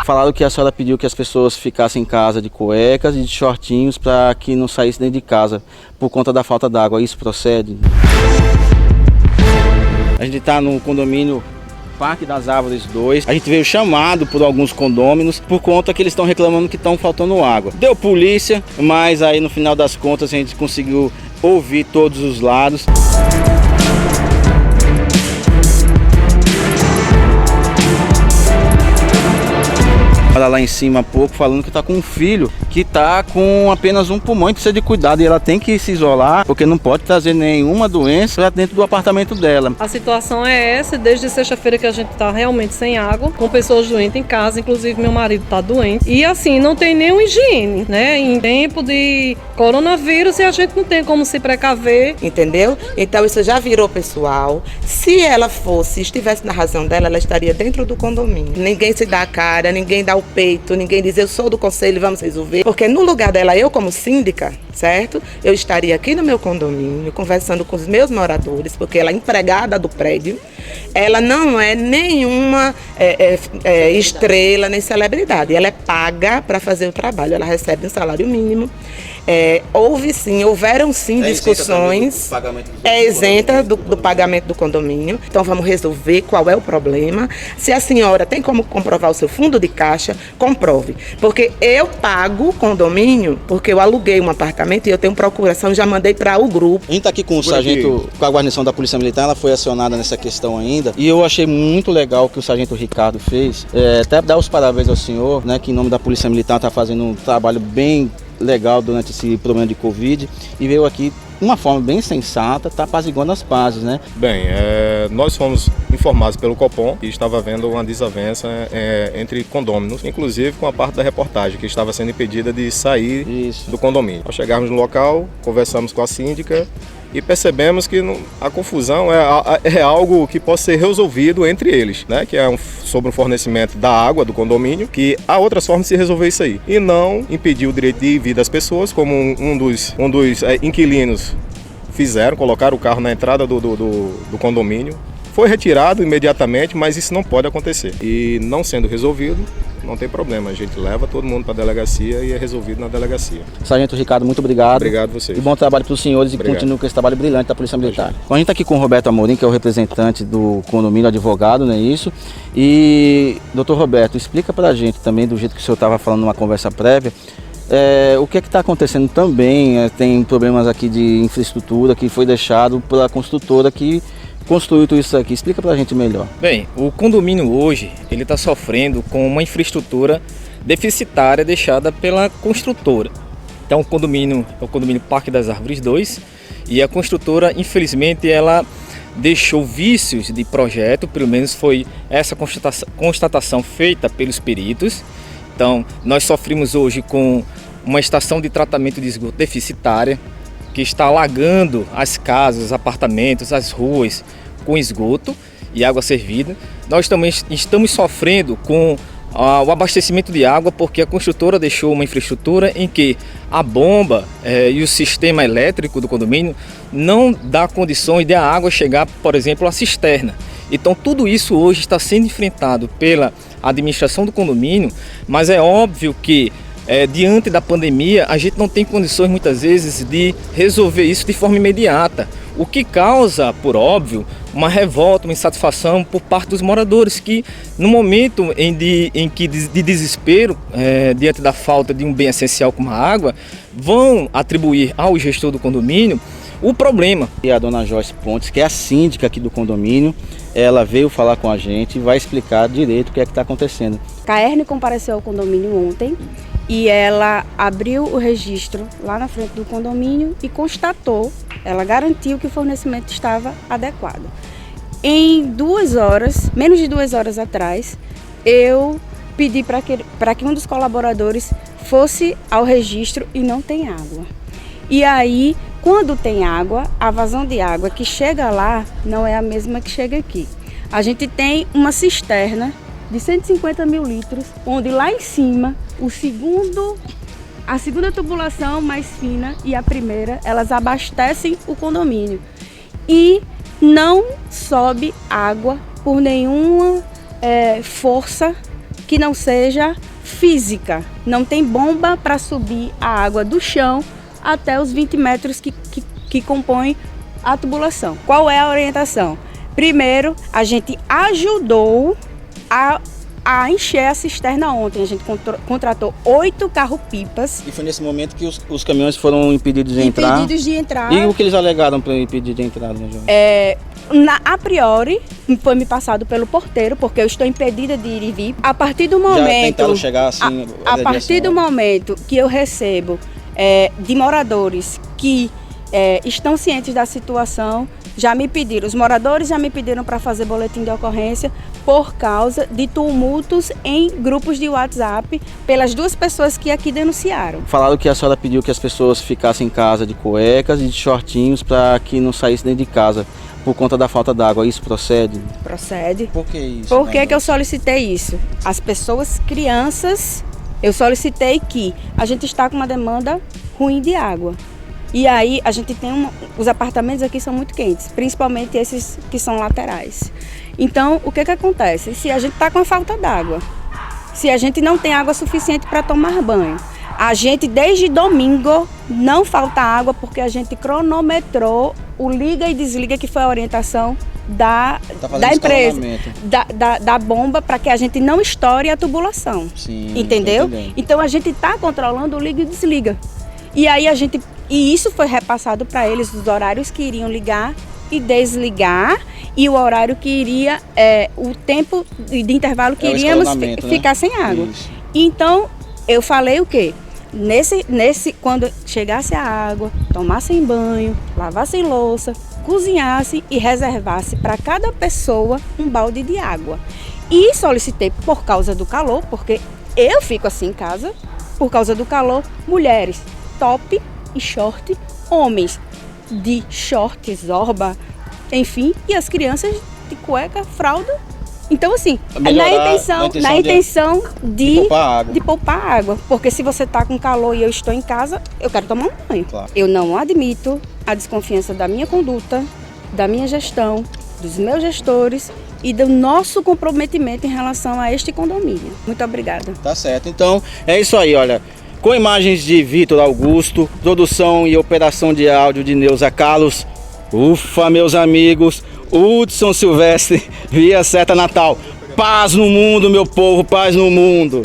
Falaram que a senhora pediu que as pessoas ficassem em casa de cuecas e de shortinhos para que não saíssem dentro de casa por conta da falta d'água. Isso procede? A gente está no condomínio Parque das Árvores 2. A gente veio chamado por alguns condôminos por conta que eles estão reclamando que estão faltando água. Deu polícia, mas aí no final das contas a gente conseguiu ouvir todos os lados. Olha lá em cima há pouco falando que está com um filho que está com apenas um pulmão e precisa de cuidado, e ela tem que se isolar porque não pode trazer nenhuma doença para dentro do apartamento dela. A situação é essa, desde sexta-feira que a gente está realmente sem água, com pessoas doentes em casa, inclusive meu marido está doente. E assim, não tem nenhuma higiene, né? Em tempo de coronavírus, e a gente não tem como se precaver. Entendeu? Então isso já virou pessoal. Se ela estivesse na razão dela, ela estaria dentro do condomínio. Ninguém se dá a cara, ninguém dá o peito, ninguém diz eu sou do conselho, vamos resolver. Porque no lugar dela, eu como síndica, certo? Eu estaria aqui no meu condomínio, conversando com os meus moradores, porque ela é empregada do prédio. Ela não é nenhuma estrela nem celebridade. Ela é paga para fazer o trabalho, ela recebe um salário mínimo. Houveram sim discussões, é isenta do pagamento do condomínio. Então vamos resolver qual é o problema. Se a senhora tem como comprovar o seu fundo de caixa, comprove. Porque eu pago o condomínio, porque eu aluguei um apartamento e eu tenho procuração, já mandei para o grupo. A gente está aqui com o sargento, com a guarnição da Polícia Militar, ela foi acionada nessa questão ainda. E eu achei muito legal o que o sargento Ricardo fez. Até dar os parabéns ao senhor, né, que em nome da Polícia Militar está fazendo um trabalho bem legal durante esse problema de Covid, e veio aqui de uma forma bem sensata, está apaziguando as pazes, né? Bem, nós fomos informados pelo Copom que estava havendo uma desavença entre condôminos, inclusive com a parte da reportagem, que estava sendo impedida de sair do condomínio. Ao chegarmos no local, conversamos com a síndica e percebemos que a confusão é algo que pode ser resolvido entre eles, né? Que é sobre o fornecimento da água do condomínio, que há outras formas de se resolver isso aí. E não impedir o direito de vir das pessoas, como um dos inquilinos fizeram, colocaram o carro na entrada do condomínio. Foi retirado imediatamente, mas isso não pode acontecer. E não sendo resolvido, não tem problema. A gente leva todo mundo para a delegacia e é resolvido na delegacia. Sargento Ricardo, muito obrigado. Obrigado a vocês. E bom trabalho para os senhores. Obrigado. E continue com esse trabalho brilhante da Polícia Militar. Bom, a gente está aqui com o Roberto Amorim, que é o representante do condomínio, advogado, não é isso? E, doutor Roberto, explica para a gente também, do jeito que o senhor estava falando numa conversa prévia, o que é que está acontecendo também. Tem problemas aqui de infraestrutura que foi deixado pela construtora que construiu tudo isso aqui. Explica pra gente melhor. Bem, o condomínio hoje, ele está sofrendo com uma infraestrutura deficitária deixada pela construtora. Então o condomínio é o condomínio Parque das Árvores 2, e a construtora, infelizmente, ela deixou vícios de projeto, pelo menos foi essa constatação feita pelos peritos. Então nós sofremos hoje com uma estação de tratamento de esgoto deficitária, que está alagando as casas, os apartamentos, as ruas com esgoto e água servida. Nós também estamos sofrendo com o abastecimento de água, porque a construtora deixou uma infraestrutura em que a bomba e o sistema elétrico do condomínio não dá condições de a água chegar, por exemplo, à cisterna. Então tudo isso hoje está sendo enfrentado pela administração do condomínio, mas é óbvio que diante da pandemia, a gente não tem condições muitas vezes de resolver isso de forma imediata, o que causa, por óbvio, uma revolta, uma insatisfação por parte dos moradores, que no momento de desespero, diante da falta de um bem essencial como a água, vão atribuir ao gestor do condomínio o problema. E a dona Joyce Pontes, que é a síndica aqui do condomínio, ela veio falar com a gente e vai explicar direito o que é que está acontecendo. Caerne compareceu ao condomínio ontem e ela abriu o registro lá na frente do condomínio e constatou, ela garantiu que o fornecimento estava adequado. Em 2 horas, menos de 2 horas atrás, eu pedi para que um dos colaboradores fosse ao registro e não tem água. E aí, quando tem água, a vazão de água que chega lá não é a mesma que chega aqui. A gente tem uma cisterna de 150 mil litros, onde lá em cima, a segunda tubulação mais fina e a primeira, elas abastecem o condomínio. E não sobe água por nenhuma força que não seja física. Não tem bomba para subir a água do chão até os 20 metros que compõem a tubulação. Qual é a orientação? Primeiro, a gente ajudou a encher a cisterna ontem. A gente contratou 8 carro-pipas. E foi nesse momento que os caminhões foram impedidos de entrar? Impedidos de entrar. E o que eles alegaram para impedir de entrada, né, João? A priori, foi me passado pelo porteiro, porque eu estou impedida de ir e vir. A partir do momento... Já tentaram chegar assim... A partir do momento que eu recebo de moradores que estão cientes da situação, já me pediram, os moradores já me pediram para fazer boletim de ocorrência por causa de tumultos em grupos de WhatsApp pelas 2 pessoas que aqui denunciaram. Falaram que a senhora pediu que as pessoas ficassem em casa de cuecas e de shortinhos para que não saíssem dentro de casa por conta da falta d'água. Isso procede? Procede. Por que isso? Por que eu solicitei isso? As pessoas, crianças, eu solicitei que a gente está com uma demanda ruim de água. E aí a gente tem os apartamentos aqui são muito quentes, principalmente esses que são laterais. Então, o que acontece? Se a gente está com a falta d'água, se a gente não tem água suficiente para tomar banho, a gente desde domingo não falta água porque a gente cronometrou o liga e desliga, que foi a orientação da empresa, da bomba, para que a gente não estoure a tubulação. Sim, entendeu? Então a gente está controlando o liga e desliga. E aí e isso foi repassado para eles, os horários que iriam ligar e desligar e o horário que iria, o tempo de intervalo que iríamos ficar sem água. Isso. Então, eu falei o quê? Quando chegasse a água, tomassem banho, lavassem louça, cozinhassem e reservasse para cada pessoa um balde de água. E solicitei por causa do calor, porque eu fico assim em casa, por causa do calor, mulheres top e short, homens de short, zorba, enfim, e as crianças de cueca, fralda. Então, assim, na intenção de poupar água. Porque se você está com calor e eu estou em casa, eu quero tomar um banho. Claro. Eu não admito a desconfiança da minha conduta, da minha gestão, dos meus gestores e do nosso comprometimento em relação a este condomínio. Muito obrigada. Tá certo. Então, é isso aí, olha. Com imagens de Vitor Augusto, produção e operação de áudio de Neuza Carlos. Ufa, meus amigos, Hudson Silvestre, Via Seta Natal. Paz no mundo, meu povo, paz no mundo.